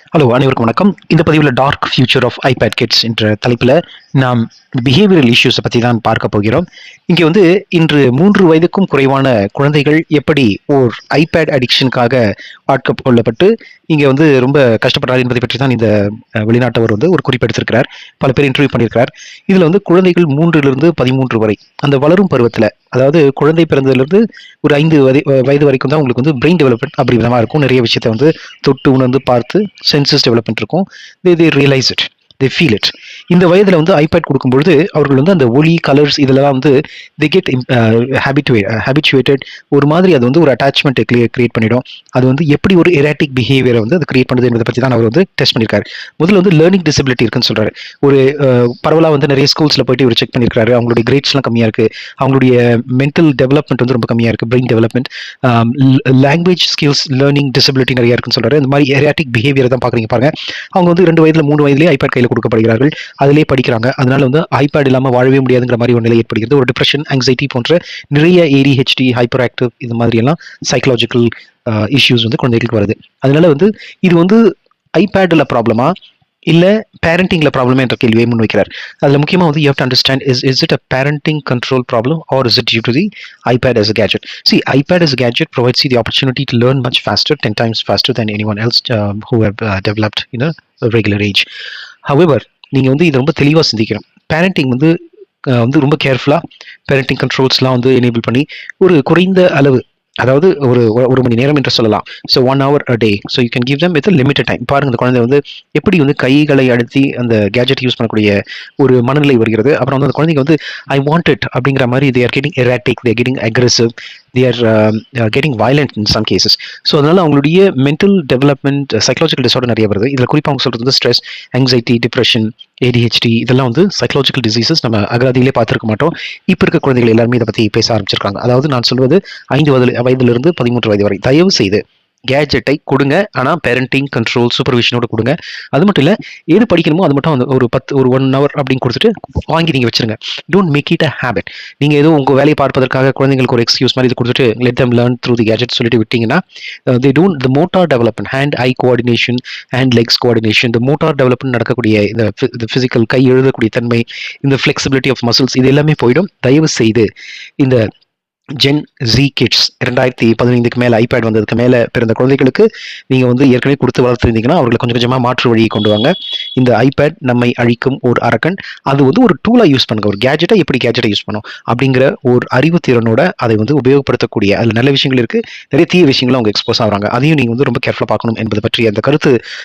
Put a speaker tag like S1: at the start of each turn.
S1: Hello, அனைவருக்கும் வணக்கம். இந்த பதிவில் dark future of iPad kids என்ற தலைப்பில் நாம் பிஹேவியரல் இஷ்யூஸை பற்றி தான் பார்க்க போகிறோம். இங்கே இன்று 3 வயதுக்கும் குறைவான குழந்தைகள் எப்படி ஓர் ஐபேட் அடிக்ஷனுக்காக ஆட்கொள்ளப்பட்டு இங்கே ரொம்ப கஷ்டப்படுறார் என்பதை பற்றி தான் இந்த வெளிநாட்டவர் ஒரு குறிப்பெடுத்திருக்கிறார். பல பேர் இன்டர்வியூ பண்ணியிருக்கிறார். இதில் குழந்தைகள் 3லிருந்து 13 வரை அந்த வளரும் பருவத்தில், அதாவது குழந்தை பிறந்ததிலிருந்து ஒரு 5 வயது வரைக்கும் தான் உங்களுக்கு பிரெயின் டெவலப்மெண்ட் அப்படி விதமாக இருக்கும். நிறைய விஷயத்தை தொட்டு உணர்ந்து பார்த்து சென்சஸ் டெவலப்மெண்ட் இருக்கும். தே realise it, they feel it. இந்த வயதில் ஐபேட் கொடுக்கும்பொழுது அவர்கள் அந்த ஒலி கலர்ஸ் இதெல்லாம் தே கெட் ஹேபிச்சுவேட்டட். ஒரு மாதிரி அது ஒரு அட்டாச்மெண்ட் கிரியேட் பண்ணிடும். அது எப்படி ஒரு எராட்டிக் பிஹேவியரை அது கிரியேட் பண்ணுது என்பதை பற்றி தான் அவர் டெஸ்ட் பண்ணியிருக்காரு. முதல்ல லேர்னிங் டிசபிலிட்டி இருக்குன்னு சொல்றாரு. ஒரு பரவலாக நிறைய ஸ்கூல்ஸில் போயிட்டு இவர் செக் பண்ணியிருக்காரு. அவங்களுடைய கிரேட்ஸ்லாம் கம்மியாக இருக்கு, அவங்களுடைய மென்டல் டெவலப்மெண்ட் ரொம்ப கம்மியாக இருக்கு, brain development, language skills learning disability நிறைய இருக்குன்னு சொல்றாரு. இந்த மாதிரி எராட்டிக் பிஹேவியர் தான் பாக்குறீங்க பாருங்க. அவங்க 2 வயதுல 3 வயதுலேயே ஐபேட் கையில் கொடுக்கப்படுகிறார்கள். அதிலே படிக்கிறாங்க. அதனால ஐபேட் இல்லாமல் வாழவே முடியாதுங்கிற மாதிரி ஒரு நிலை ஏற்படுகிறது. ஒரு டிப்ரெஷன், ஆங்ஸைட்டி போன்ற நிறைய ADHD, ஹைப்பர் ஆக்டிவ், இது மாதிரி எல்லாம் சைக்கலாஜிக்கல் இஷ்யூஸ் குழந்தைகளுக்கு வருது. அதனால இது ஐபேட்ல ப்ராப்ளமா இல்ல பேரண்டிங்ல ப்ராப்ளம் என்ற கேள்வியை முன்வைக்கிறார். அதுல முக்கியமா you have to understand, is it a parenting control problem or is it due to the iPad as a gadget? See, iPad as a gadget provides you the opportunity to learn much faster, 10 times faster than anyone else who have developed in a regular age. However, நீங்க இதை ரொம்ப தெளிவா சிந்திக்கணும். Parenting ரொம்ப கேர்ஃபுல்லா parenting கண்ட்ரோல்ஸ்லாம் enable பண்ணி ஒரு குறைந்த அளவு, அதாவது ஒரு மணி நேரம் என்று சொல்லலாம். So 1 hour a day. So you can give them with limited time. பாருங்க, இந்த குழந்தை எப்படி கைகளை அழுத்தி அந்த கேஜெட் யூஸ் பண்ணக்கூடிய ஒரு மனநிலை வருகிறது. அப்புறம் அந்த குழந்தைங்க ஐ வாண்ட் இட் அப்படிங்கிற மாதிரி they are getting erotic, they are getting aggressive, they are getting violent in some cases. So அதனால அவங்களுடைய மென்டல் டெவலப்மெண்ட், சைக்கலாஜிக்கல் டிசார்டர் நிறைய வருது. இதில் குறிப்பாக அவங்க சொல்றது ஸ்ட்ரெஸ், ஆங்ஸைட்டி, டிப்ரெஷன், ADHD இதெல்லாம் சைக்கலாஜிக்கல் டிசீசஸ். நம்ம அகராதியிலே பார்த்துருக்க மாட்டோம். இப்போ இருக்க குழந்தைகள் எல்லாருமே இதை பற்றி பேச ஆரம்பிச்சிருக்காங்க. அதாவது நான் சொல்வது 5 வயதிலிருந்து 13 வயது வரை தயவு செய்து கேஜெட்டை கொடுங்க, ஆனால் பேரண்டிங் கண்ட்ரோல் சூப்பர்விஷனோட கொடுங்க. அது மட்டும் இல்லை, எது படிக்கணுமோ அது மட்டும் ஒரு 1 hour அப்படின்னு கொடுத்துட்டு வாங்கி நீங்கள் வச்சிருங்க. Don't make it a habit. நீங்கள் ஏதோ உங்கள் வேலையை பார்ப்பதற்காக குழந்தைங்களுக்கு ஒரு எக்ஸ்கியூஸ் மாதிரி இது கொடுத்துட்டு let them learn through the gadget சொல்லிட்டு விட்டீங்கன்னா, they don't the motor development, hand eye coordination, hand legs coordination, இந்த மோட்டார் டெவலப்மெண்ட் நடக்கக்கூடிய இந்த ஃபிசிக்கல் கை எழுதக்கூடிய தன்மை, இந்த ஃபிளெக்சிபிலிட்டி ஆஃப் மசில்ஸ், இது எல்லாமே போயிடும். தயவு செய்து இந்த ஜென் ஜி கிட்ஸ் 2015க்கு மேல ஐபேட் வந்ததுக்கு மேல பிறந்த குழந்தைகளுக்கு நீங்க ஏற்கனவே கொடுத்து வளர்த்துருந்தீங்கன்னா அவர்களை கொஞ்சம் கொஞ்சமா மாற்று வழியை கொண்டு வாங்க. இந்த ஐபேட் நம்மை அழிக்கும் ஒரு அரக்கன். அது ஒரு டூலா யூஸ் பண்ணுங்க. ஒரு கேஜெட்டை எப்படி கேஜெட்டை யூஸ் பண்ணும் அப்படிங்கிற ஒரு அறிவு திறனோட அதை உபயோகப்படுத்தக்கூடிய, அதுல நல்ல விஷயங்கள் இருக்கு, நிறைய தீய விஷயங்களும் அவங்க எக்ஸ்போஸ் ஆகுறாங்க. அதையும் நீங்க ரொம்ப கேர்ஃபுல்லா பார்க்கணும் என்பது பற்றி அந்த கருத்து